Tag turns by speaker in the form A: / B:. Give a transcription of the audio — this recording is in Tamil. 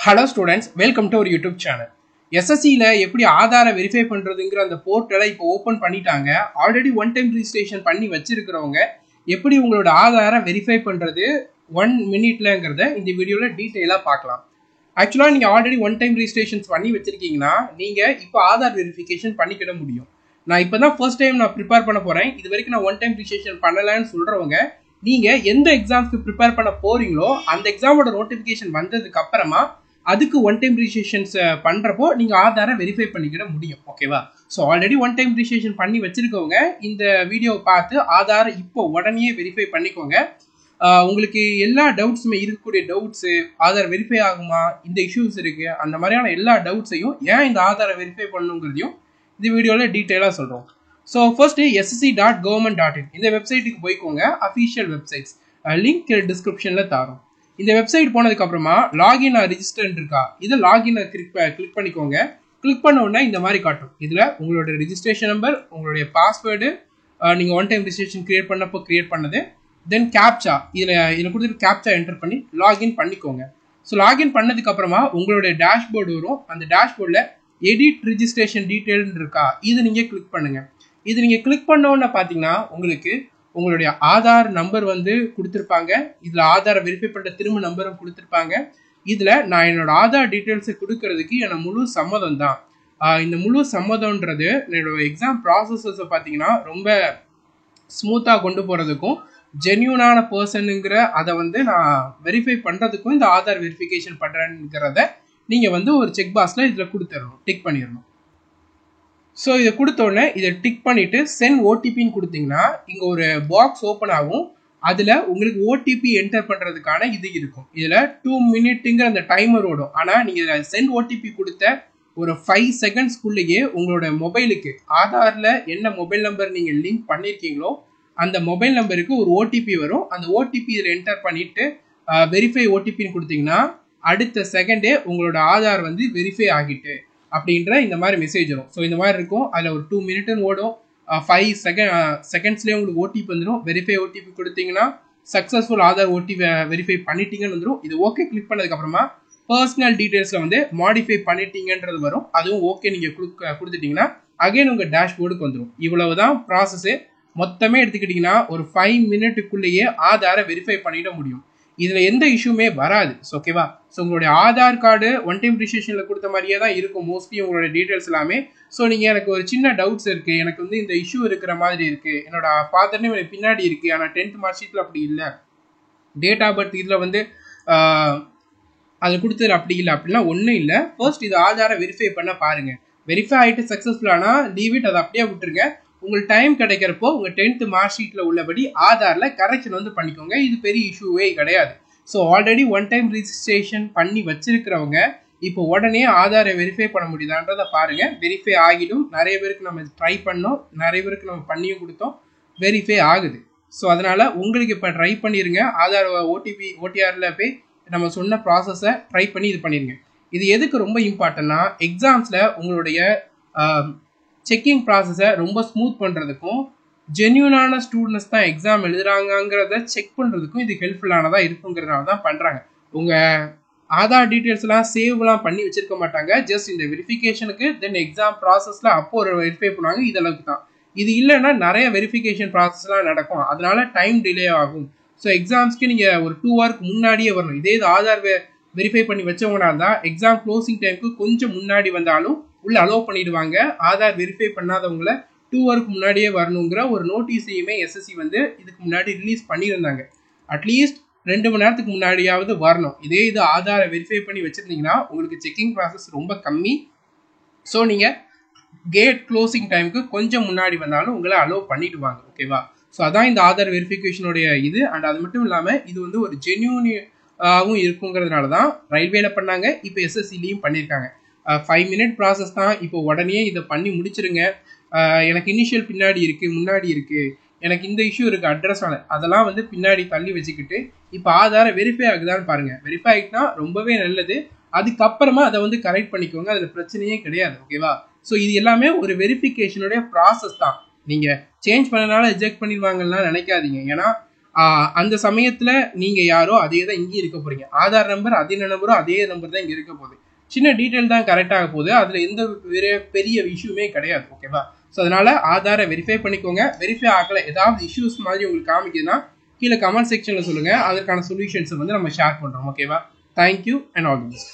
A: Hello students, welcome to our YouTube channel. SSC ல எப்படி ஆதார வெரிஃபை பண்றதுங்கற அந்த போர்ட்டலை இப்போ ஓபன் பண்ணிட்டாங்க. ஆல்ரெடி ஒன் டைம் ரெஜிஸ்ட்ரேஷன் பண்ணி வச்சிருக்கறவங்க எப்படி உங்களோட ஆதார வெரிஃபை பண்றது 1 மினிட்லங்கறத இந்த வீடியோல டீடைலா பார்க்கலாம். ஆக்சுவலா நீங்க ஆல்ரெடி ஒன் டைம் ரெஜிஸ்ட்ரேஷன்ஸ் பண்ணி வச்சிருக்கீங்கன்னா நீங்க இப்போ ஆதார் வெரிஃபிகேஷன் பண்ணிக்கிட முடியும். நான் இப்போதான் ஃபர்ஸ்ட் டைம் நான் ப்ரிப்பேர் பண்ண போறேன். இது வரைக்கும் நான் ஒன் டைம் ரெஜிஸ்ட்ரேஷன் பண்ணலன்னு சொல்றவங்க நீங்க எந்த எக்ஸாம்ஸ்க்கு ப்ரிப்பேர் பண்ண போறீங்களோ அந்த எக்ஸாமோட நோட்டிஃபிகேஷன் வந்ததுக்கு அப்புறமா அதுக்கு ஒன் டைம் ரெஜிஸ்ட்ரேஷன்ஸ் பண்றப்போ நீங்க ஆதார வெரிஃபை பண்ணிக்கிட முடியும். ஓகேவா? So already one time registration பண்ணி வச்சிருக்கவங்க இந்த வீடியோவை பார்த்து ஆதார இப்போ உடனே வெரிஃபை பண்ணிக்கோங்க. உங்களுக்கு எல்லா டவுட்ஸுமே இருக்கக்கூடிய டவுட்ஸு ஆதார் வெரிஃபை ஆகுமா, இந்த இஷ்யூஸ் இருக்கு, அந்த மாதிரியான எல்லா டவுட்ஸையும் ஏன் இந்த ஆதாரை வெரிஃபை பண்ணுங்கிறதையும் இந்த வீடியோவில் டீட்டெயிலாக சொல்கிறோம். ஸோ ஃபர்ஸ்ட் ssc.government.in இந்த வெப்சைட்டுக்கு போய்க்கோங்க. அஃபீஷியல் வெப்சைட்ஸ் லிங்க் டிஸ்கிரிப்ஷனில் தரோம். இந்த வெப்சைட் போனதுக்கு அப்புறமா லாகின் ரிஜிஸ்டர் இருக்கா, இதை லாகின் கிளிக் பண்ணிக்கோங்க. கிளிக் பண்ண உடனே இந்த மாதிரி காட்டும். இதில் உங்களோட ரெஜிஸ்ட்ரேஷன் நம்பர், உங்களுடைய பாஸ்வேர்டு, நீங்கள் ஒன் டைம் ரெஜிஸ்ட்ரேஷன் கிரியேட் பண்ணப்போ கிரியேட் பண்ணது, தென் கேப்சா இதில் கொடுத்துட்டு கேப்சா என்டர் பண்ணி லாகின் பண்ணிக்கோங்க. ஸோ லாகின் பண்ணதுக்கு அப்புறமா உங்களுடைய டேஷ்போர்டு வரும். அந்த டேஷ்போர்டில் எடிட் ரெஜிஸ்ட்ரேஷன் டீட்டெயில்னு இருக்கா, இது நீங்கள் கிளிக் பண்ணுங்கள். இது நீங்கள் கிளிக் பண்ண உடனே பார்த்தீங்கன்னா உங்களுக்கு உங்களுடைய ஆதார் நம்பர் வந்து கொடுத்துருப்பாங்க. இதில் ஆதாரை வெரிஃபை பண்ணுற திரும்ப நம்பரும் கொடுத்துருப்பாங்க. இதில் நான் என்னோட ஆதார் டீட்டெயில்ஸை கொடுக்கறதுக்கு எனக்கு முழு சம்மதம் தான். இந்த முழு சம்மதம்ன்றது என்னோட எக்ஸாம் ப்ராசஸஸை பார்த்தீங்கன்னா ரொம்ப ஸ்மூத்தாக கொண்டு போகிறதுக்கும் ஜென்யூனான பர்சனுங்கிற அதை வந்து நான் வெரிஃபை பண்ணுறதுக்கும் இந்த ஆதார் வெரிஃபிகேஷன் பண்ணுறேங்கிறத நீங்கள் வந்து ஒரு செக் பாக்ஸில் இதில் கொடுத்துடணும், டிக் பண்ணிடணும். ஸோ இதை கொடுத்தோடனே இதை டிக் பண்ணிவிட்டு சென்ட் ஓடிபின்னு கொடுத்தீங்கன்னா இங்கே ஒரு பாக்ஸ் ஓப்பன் ஆகும். அதில் உங்களுக்கு ஓடிபி என்டர் பண்ணுறதுக்கான இது இருக்கும். இதில் 2 மினிட்டுங்கிற அந்த டைமர் ஓடும். ஆனால் நீங்கள் இதில் சென்ட் ஓடிபி கொடுத்த ஒரு 5 செகண்ட்ஸ்க்குள்ளேயே உங்களோட மொபைலுக்கு ஆதாரில் என்ன மொபைல் நம்பர் நீங்கள் லிங்க் பண்ணியிருக்கீங்களோ அந்த மொபைல் நம்பருக்கு ஒரு ஓடிபி வரும். அந்த ஓடிபி இதில் என்டர் பண்ணிவிட்டு வெரிஃபை ஓடிபின்னு கொடுத்தீங்கன்னா அடுத்த செகண்டே உங்களோட ஆதார் வந்து வெரிஃபை ஆகிட்டு அப்படின்ற இந்த மாதிரி மெசேஜ் வரும். ஸோ இந்த மாதிரி இருக்கும். அதில் ஒரு 2 மினிட்னு ஓடும். 5 செகண்ட்ஸ்லேயே உங்களுக்கு ஓடிபி வந்துடும். வெரிஃபை ஓடிபி கொடுத்தீங்கன்னா சக்ஸஸ்ஃபுல் ஆதார் ஓடிபி வெரிஃபை பண்ணிட்டீங்கன்னு வந்துடும். இது ஓகே கிளிக் பண்ணதுக்கப்புறமா பர்சனல் டீட்டெயில்ஸில் வந்து மாடிஃபை பண்ணிட்டீங்கன்றது வரும். அதுவும் ஓகே நீங்கள் கொடுத்துட்டீங்கன்னா அகைன் உங்கள் டேஷ்போர்டுக்கு வந்துடும். இவ்வளவு தான் ப்ராசஸ்ஸு. மொத்தமே எடுத்துக்கிட்டிங்கன்னா ஒரு 5 மினிட்டுக்குள்ளேயே ஆதாரை வெரிஃபை பண்ணிட முடியும். இதில் எந்த இஷ்யூமே வராது. ஓகேவா? ஸோ உங்களுடைய ஆதார் கார்டு ஒன் டைம் ரெஜிஸ்ட்ரேஷனில் கொடுத்த மாதிரியே தான் இருக்கும் மோஸ்ட்லி உங்களோட டீட்டெயில்ஸ் எல்லாமே. ஸோ நீங்கள் எனக்கு ஒரு சின்ன டவுட்ஸ் இருக்குது, எனக்கு வந்து இந்த இஷ்யூ இருக்கிற மாதிரி இருக்குது, என்னோட ஃபாதர் நேம் எனக்கு பின்னாடி இருக்குது, ஆனால் 10th மார்க் ஷீட்டில் அப்படி இல்லை, டேட் ஆஃப் பர்த் இதில் வந்து அது கொடுத்தது அப்படி இல்லை, அப்படிலாம் ஒன்றும் இல்லை. ஃபர்ஸ்ட் இது ஆதாரை வெரிஃபை பண்ண பாருங்கள். வெரிஃபை ஆகிட்டு சக்ஸஸ்ஃபுல்லானா லீவ் இட், அதை அப்படியே விட்டுருங்க. உங்களுக்கு டைம் கிடைக்கிறப்போ உங்கள் 10th மார்க் ஷீட்டில் உள்ளபடி ஆதாரில் கரெக்ஷன் வந்து பண்ணிக்கோங்க. இது பெரிய இஷ்யூவே கிடையாது. So already one time registration பண்ணி வச்சிருக்கிறவங்க இப்போ உடனே ஆதாரை வெரிஃபை பண்ண முடியுதான்றதை பாருங்கள். வெரிஃபை ஆகிடும். நிறைய பேருக்கு நம்ம ட்ரை பண்ணோம், நிறைய பேருக்கு நம்ம பண்ணியும் கொடுத்தோம், வெரிஃபை ஆகுது. ஸோ அதனால் உங்களுக்கு இப்போ ட்ரை பண்ணிடுங்க. ஆதார் ஓடிஆரில் போய் நம்ம சொன்ன ப்ராசஸை ட்ரை பண்ணி இது பண்ணிடுங்க. இது எதுக்கு ரொம்ப இம்பார்ட்டன்னா எக்ஸாம்ஸில் உங்களுடைய செக்கிங் ப்ராசஸை ரொம்ப ஸ்மூத் பண்ணுறதுக்கும் ஜென்யூனான ஸ்டூடெண்ட்ஸ் தான் எக்ஸாம் எழுதுறாங்கிறத செக் பண்ணுறதுக்கும் இது ஹெல்ப்ஃபுல்லானதாக இருக்குங்கிறதுனால தான் பண்ணுறாங்க. உங்கள் ஆதார் டீட்டெயில்ஸ்லாம் சேவ்லாம் பண்ணி வச்சிருக்க மாட்டாங்க. ஜஸ்ட் இந்த வெரிஃபிகேஷனுக்கு தென் எக்ஸாம் ப்ராசஸில் அப்போ ஒரு வெரிஃபை பண்ணுவாங்க. இதளவுக்கு தான். இது இல்லைன்னா நிறைய வெரிஃபிகேஷன் ப்ராசஸ்லாம் நடக்கும். அதனால டைம் டிலே ஆகும். ஸோ எக்ஸாம்ஸ்க்கு நீங்கள் ஒரு 2 ஹவருக்கு முன்னாடியே வரணும். இதே இது ஆதார் வெரிஃபை பண்ணி வச்சவங்கனா இருந்தால் எக்ஸாம் க்ளோசிங் டைமுக்கு கொஞ்சம் முன்னாடி வந்தாலும் உள்ள அலோவ் பண்ணிடுவாங்க. ஆதார் வெரிஃபை பண்ணாதவங்கள 2 ஹவருக்கு முன்னாடியே வரணுங்கிற ஒரு நோட்டீஸையுமே எஸ்எஸ்சி வந்து இதுக்கு முன்னாடி ரிலீஸ் பண்ணியிருந்தாங்க. அட்லீஸ்ட் 2 மணி நேரத்துக்கு முன்னாடியாவது வரணும். இதே இது ஆதாரை வெரிஃபை பண்ணி வச்சுருந்தீங்கன்னா உங்களுக்கு செக்கிங் ப்ராசஸ் ரொம்ப கம்மி. ஸோ நீங்கள் கேட் க்ளோசிங் டைமுக்கு கொஞ்சம் முன்னாடி வந்தாலும் உங்களை அலோவ் பண்ணிடுவாங்க. ஓகேவா? ஸோ அதான் இந்த ஆதார் வெரிஃபிகேஷனுடைய இது. அண்ட் அது மட்டும் இல்லாமல் இது வந்து ஒரு ஜென்யூனாகவும் இருக்குங்கிறதுனால தான் ரயில்வேல பண்ணாங்க, இப்போ எஸ்எஸ்சிலையும் பண்ணியிருக்காங்க. 5 மினிட் ப்ராசஸ் தான். இப்போ உடனே இதை பண்ணி முடிச்சிருங்க. எனக்கு இனிஷியல் பின்னாடி இருக்குது, முன்னாடி இருக்குது, எனக்கு இந்த இஷ்யூ இருக்குது, அட்ரஸ் அதெல்லாம் வந்து பின்னாடி தள்ளி வச்சுக்கிட்டு இப்போ ஆதாரை வெரிஃபை ஆகுதான்னு பாருங்கள். வெரிஃபை ஆகிட்டுனா ரொம்பவே நல்லது. அதுக்கப்புறமா அதை வந்து கரெக்ட் பண்ணிக்கோங்க. அதில் பிரச்சனையே கிடையாது. ஓகேவா? ஸோ இது எல்லாமே ஒரு வெரிஃபிகேஷனுடைய ப்ராசஸ் தான். நீங்கள் சேஞ்ச் பண்ணனால ரிஜெக்ட் பண்ணிடுவாங்கன்னா நினைக்காதீங்க. ஏன்னா அந்த சமயத்துல நீங்க யாரோ அதே தான் இங்கே இருக்க போறீங்க. ஆதார் நம்பர் அதே நம்பரும் அதே நம்பர் தான் இங்க இருக்க போகுது. சின்ன டீட்டெயில் தான் கரெக்ட் ஆக போகுது. அதுல எந்த பெரிய இஷ்யூமே கிடையாது. ஓகேவா? ஸோ அதனால ஆதாரை வெரிஃபை பண்ணிக்கோங்க. வெரிஃபை ஆகல ஏதாவது இஷ்யூஸ் மாதிரி உங்களுக்கு காமிக்குதுன்னா கீழே கமெண்ட் செக்ஷன்ல சொல்லுங்க. அதற்கான சொல்யூஷன்ஸ் வந்து நம்ம ஷேர் பண்றோம். ஓகேவா? Thank you and all the best.